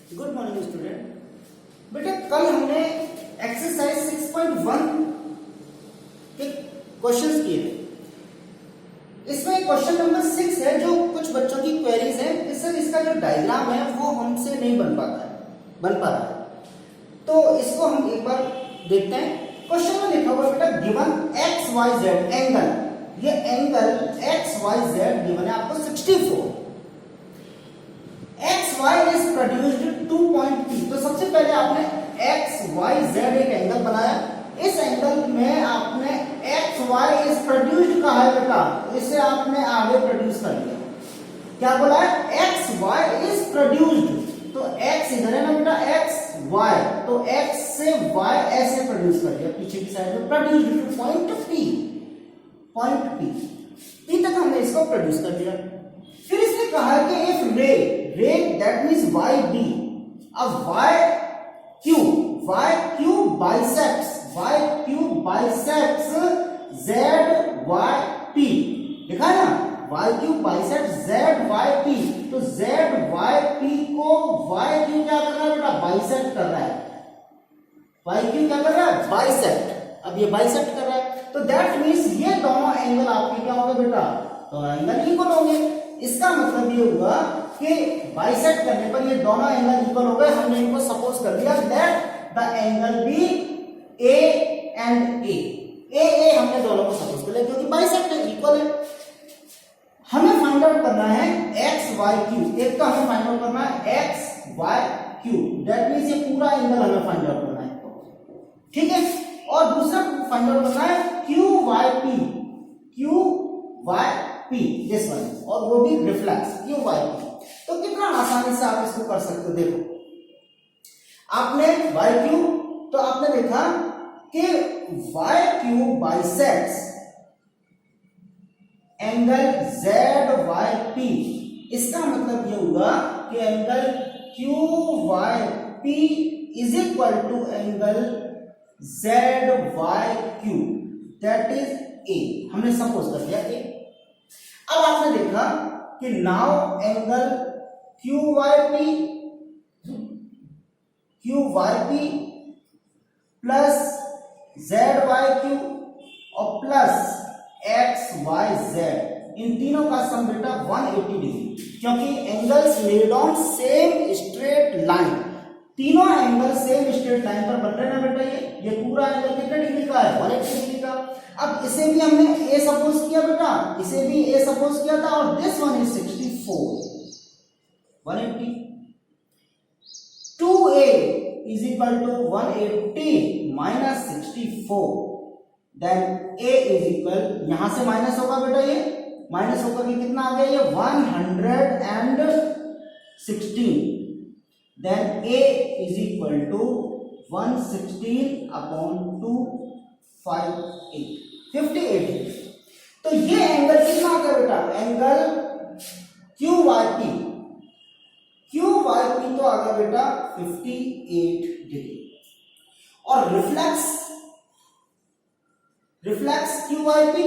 Good morning student. बेटा कल हमने एक्सरसाइज 6.1 के क्वेश्चंस किए थे। इसमें क्वेश्चन नंबर 6 है जो कुछ बच्चों की क्वेरीज है कि सर इसका जो डायग्राम है वो हमसे नहीं बन पा रहा है, तो इसको हम एक बार देखते हैं। क्वेश्चन में लिखा हुआ बेटा given X Y Z angle, ये angle X Y Z given है आपको 64। X Y is produced 2 point P। तो सबसे पहले आपने एक्स वाई जेड एक एंगल बनाया, इस एंगल में आपने एक्स वाई इज प्रोड्यूस्ड कहा है बेटा, इसे आपने आगे प्रोड्यूस कर दिया। क्या बोला है? एक्स वाई इज प्रोड्यूस्ड, तो एक्स इधर है ना बेटा, एक्स वाई, तो एक्स से वाई ऐसे प्रोड्यूस कर दिया पीछे की साइड में, प्रोड्यूस्ड टू पॉइंट P तक हमने इसको प्रोड्यूस कर दिया। फिर इसने कहा है कि if ray that means Y B, अब Y Q bisects Z Y P, लिखा है ना, Y Q bisect Z Y P, तो जेड वाई पी को वाई क्यू क्या कर रहा है बेटा, बाइसेक्ट कर रहा है। वाई क्यू क्या कर रहा है? बाइसेक्ट। अब ये बाइसेक्ट कर रहा है, तो दैट मींस ये दोनों एंगल आपके क्या होंगे बेटा, दोनों एंगल इक्वल होंगे। इसका मतलब ये हुआ कि बाइसेक्ट करने पर ये दोनों एंगल इक्वल हो गए। हमने इनको सपोज कर दिया that the angle B A and A हमने दोनों को सपोज कर लिया क्योंकि बाइसेक्ट है, इक्वल है। हमें फाइंड आउट करना है एक्स वाई क्यू, एक तो हमें फाइंड आउट करना है X Y Q, that means ये पूरा एंगल हमें फाइंड आउट करना है, ठीक है। और दूसरा फाइंड आउट करना है Q Y P this one, और वो भी रिफ्लेक्स क्यू वाई पी। तो कितना आसानी से आप इसको कर सकते हो। देखो आपने वाई क्यू, तो आपने देखा कि Y Q bisects angle Z Y P, इसका मतलब ये हुआ कि angle Q Y P is equal to angle Z Y Q, that is A. हमने सपोज कर दिया ए। अब आपने देखा कि now angle Q Y P plus Z Y Q और प्लस एक्स वाई जेड, इन तीनों का सम बेटा 180 डिग्री, क्योंकि angles laid on same straight line, तीनों एंगल सेम स्ट्रेट लाइन पर बन रहे हैं ना बेटा। ये पूरा एंगल कितने डिग्री का है? 180 डिग्री का। अब इसे भी हमने ए सपोज किया बेटा, इसे भी ए सपोज किया था, और this one is 64, 180, 2a is equal to 180 minus 64, then a is equal, यहां से माइनस होगा बेटा, ये माइनस होकर के कितना आ गया, ये 116, then a is equal to 116 upon 258, 58। तो ये एंगल कितना आ गया बेटा, एंगल क्यू वाई पी तो आ गया बेटा 58 डिग्री। और रिफ्लेक्स क्यू वाई पी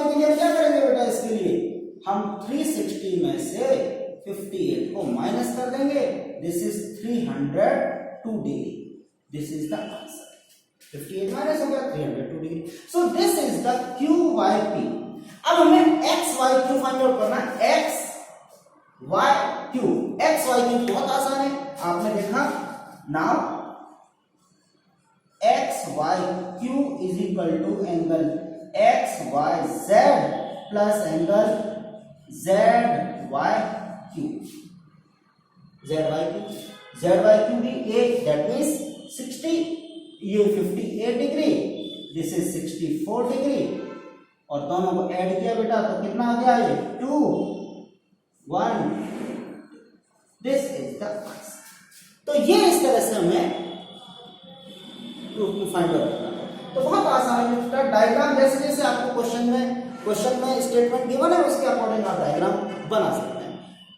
के लिए क्या करेंगे बेटा, इसके लिए हम 360 में से 58 को माइनस कर देंगे, this is 302 degree, this is the answer. 58 minus हो गया 302 degree, so this is the Q Y P. अब हमें X Y Q find out करना है। एक्स वाई क्यू बहुत आसान है, आपने देखा। Now X Y Q is equal to angle X Y Z plus angle Z Y Q भी ए, दैट मींस 60, ये 58 डिग्री, दिस इज 64 डिग्री, और दोनों को ऐड किया बेटा तो कितना आ गया, ये 2 1, दिस इज द आंसर। तो ये इस तरह से हमें प्रूफ को फाइंड आउट करना है। तो बहुत आसान है, डायग्राम जैसे जैसे आपको क्वेश्चन में स्टेटमेंट गिवन है उसके अकॉर्डिंग आप डायग्राम बना सकते हैं,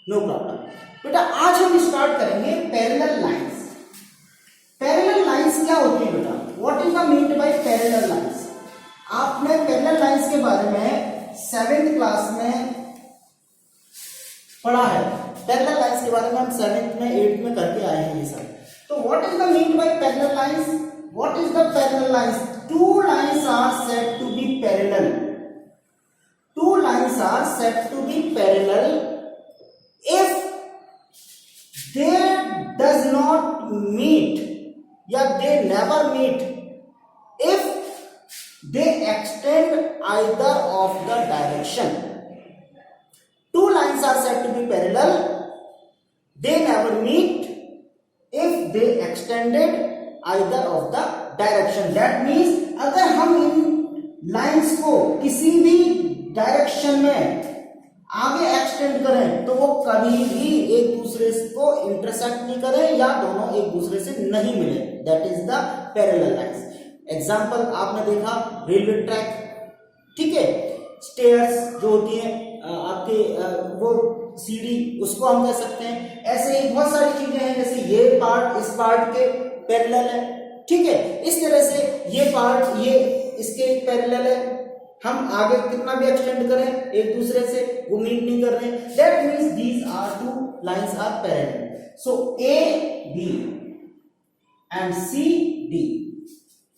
नो प्रॉब्लम। बेटा आज हम स्टार्ट करेंगे पैरेलल लाइंस। पैरेलल लाइंस क्या होती है बेटा, what is the meant by parallel lines? आपने पैरेलल लाइंस के बारे में 7th क्लास में पढ़ा है। पैरेलल लाइंस के बारे में हम 7th में 8th में करके आए हैं ये सब। तो what is the mean by parallel lines? What is the parallel lines? Two lines are said to be parallel. Two lines are said to be parallel if they does not meet या they never meet if they extend either of the direction. Two lines are said to be parallel, they never meet if they extended either of the direction. That means अगर हम इन lines को किसी भी direction में आगे extend करें तो वो कभी भी एक दूसरे को इंटरसेक्ट नहीं करें या दोनों एक दूसरे से नहीं मिले। That is the parallel lines. Example आपने देखा रेलवे ट्रैक, ठीक है, स्टेयर्स जो होती है आपके वो सीढ़ी, उसको हम कह सकते हैं। ऐसे ही बहुत सारी चीजें हैं, जैसे ये पार्ट इस पार्ट के पैरेलल है, ठीक है, इस तरह से ये पार्ट ये इसके पैरेलल है। हम आगे कितना भी एक्सटेंड करें एक दूसरे से वो मीट नहीं कर रहे। That means these are two lines are parallel. So A B and C D,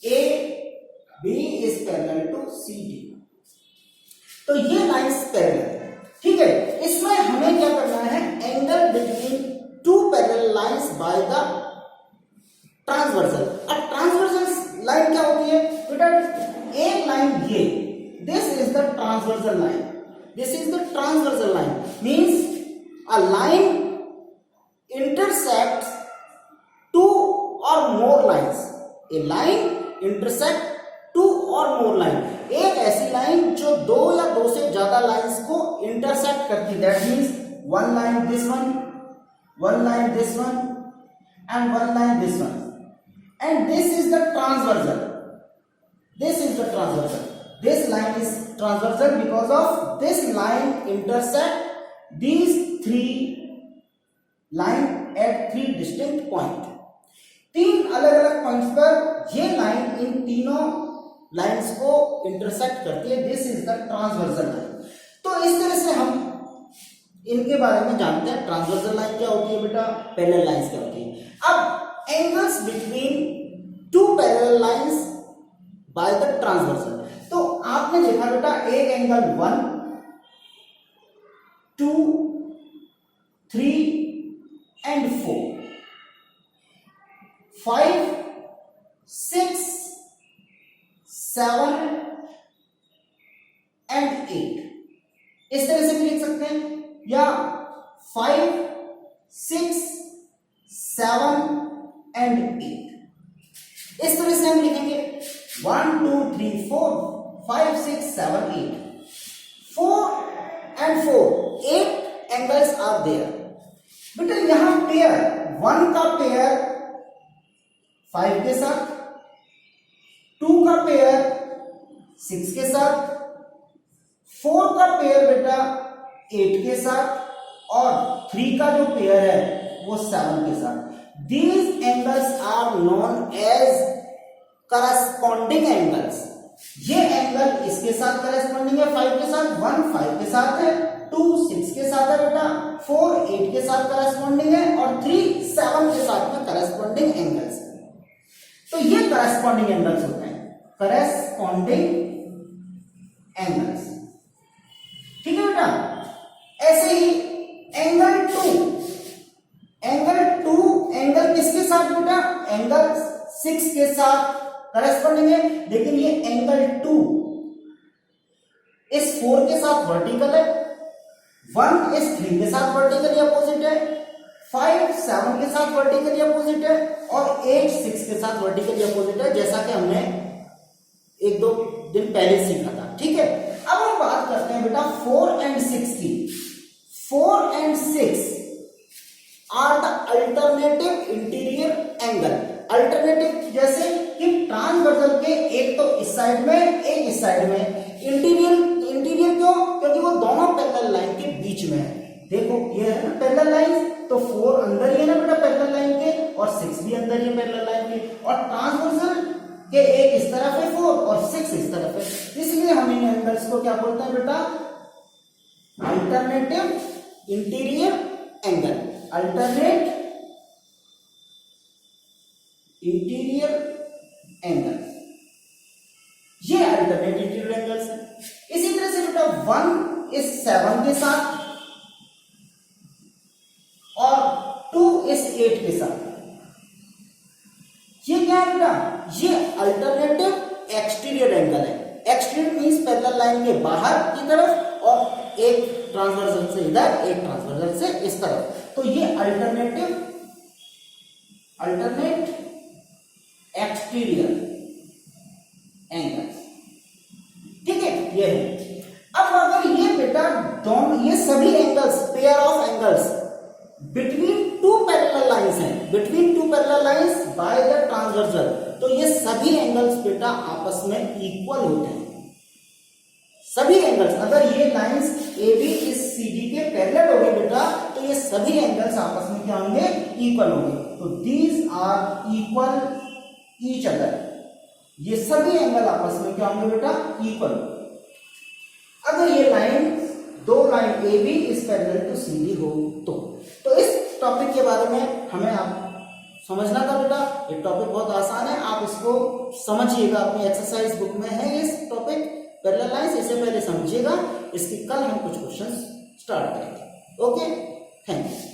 A B is parallel to C D. तो ये लाइंस पैरेलल है, ठीक है। इसमें हमें क्या करना है? Angle between two parallel lines by the transversal. अब ट्रांसवर्सल लाइन क्या होती है बेटा? एक लाइन ये, this is the transversal line. This is the transversal line means a line intersects two or more lines. A line intersect two or more line. एक ऐसी line जो दो या दो से ज्यादा लाइंस को इंटरसेक्ट करती है। That means one line this one line this one, and one line this one. And this is the transversal. This is the transversal. This line is transversal because of this line intersect these three line at three distinct point. तीन अलग अलग points पर ये line in तीनों lines को intersect करती है। This is the transversal line. तो इस तरह से हम इनके बारे में जानते हैं। ट्रांसवर्सल लाइन क्या होती है बेटा? पैरेलल लाइंस क्या होती है? अब angles between two parallel lines by the transversal. तो आपने देखा बेटा एक एंगल 1, 2, 3 एंड 4, 5, 6, 7 एंड 8 इस तरह से भी लिख सकते हैं, या 5, 6, 7 एंड 8 इस तरह से हम लिखेंगे। 1, 2, 3, 4, 5, 6, 7, 8, 4 and 4, 8 angles are there. बेटा यहां पेयर 1 का पेयर 5 के साथ, 2 का पेयर 6 के साथ, 4 का पेयर बेटा 8 के साथ और 3 का जो पेयर है वो 7 के साथ। These angles are known as corresponding angles. ये एंगल इसके साथ करस्पॉन्डिंग है 5 के साथ, 1 5 के साथ है, 2 6 के साथ है बेटा, 4 8 के साथ करस्पॉन्डिंग है और 3 7 के साथ में करस्पॉन्डिंग एंगल्स। तो ये करस्पॉन्डिंग एंगल्स होते हैं, करस्पॉन्डिंग एंगल्स, ठीक है बेटा। ऐसे ही एंगल 2, एंगल किसके साथ बेटा? एंगल 6 के साथ करस्पॉन्डिंग है, लेकिन ये एंगल 2 इस 4 के साथ वर्टिकल है, 1 इस 3 के साथ वर्टिकली अपोजिट है, 5 7 के साथ वर्टिकली अपोजिट है और 8 6 के साथ वर्टिकली अपोजिट है, जैसा कि हमने 1-2 दिन पहले सीखा था, ठीक है। अब हम बात करते हैं बेटा 4 and 6 की। 4 and 6 are the alternative interior angle. Alternative जैसे कि ट्रांसवर्सल के एक तो इस साइड में एक इस साइड में। इंटीरियर क्यों? क्योंकि वो दोनों पैरेलल लाइन के बीच में है। देखो ये है ना पैरेलल लाइन, तो 4 अंदर ही है ना बेटा पैरेलल लाइन के और 6 भी अंदर ही है पैरेलल लाइन के, और ट्रांसवर्सल के एक इस तरफ है 4 और 6 इस तरफ है। इसलिए हम इन एंगल्स को क्या बोलते हैं बेटा? Alternative interior angle, alternate interior angle, ये अल्टरनेट इंटीरियर एंगल्स है। इसी तरह से बेटा 1 is 7 के साथ और 2 is 8 के साथ, ये क्या है बेटा, ये अल्टरनेटिव एक्सटीरियर एंगल है। एक्सटीरियर मींस पैरेलल लाइन के बाहर की तरफ और एक ट्रांसवर्सल से इधर, एक ट्रांसवर्सल से इस तरफ, तो ये अल्टरनेट एक्सटीरियर एंगल, ठीक है, ये है। अब अगर ये बेटा दोनों, ये सभी angles, pair of angles between two parallel lines हैं, between two parallel lines by the transversal, तो ये सभी एंगल्स बेटा आपस में इक्वल होते हैं। सभी एंगल्स, अगर ये लाइंस ए बी इस सी डी के पैरेलल होंगे बेटा, तो ये सभी एंगल्स आपस में क्या होंगे, इक्वल होंगे। तो these are equal each other, ये सभी एंगल आपस में क्या होंगे बेटा, इक्वल। अगर ये लाइन, दो लाइन ए बी इस पैरेलल टू सी डी हो तो इस टॉपिक के बारे में हमें आप समझना था बेटा। ये टॉपिक बहुत आसान है, आप इसको समझिएगा, अपनी एक्सरसाइज बुक में है इस टॉपिक पैरेलल लाइंस, इसे पहले समझिएगा, इसकी कल हम कुछ क्वेश्चंस स्टार्ट करेंगे। Okay, thank you.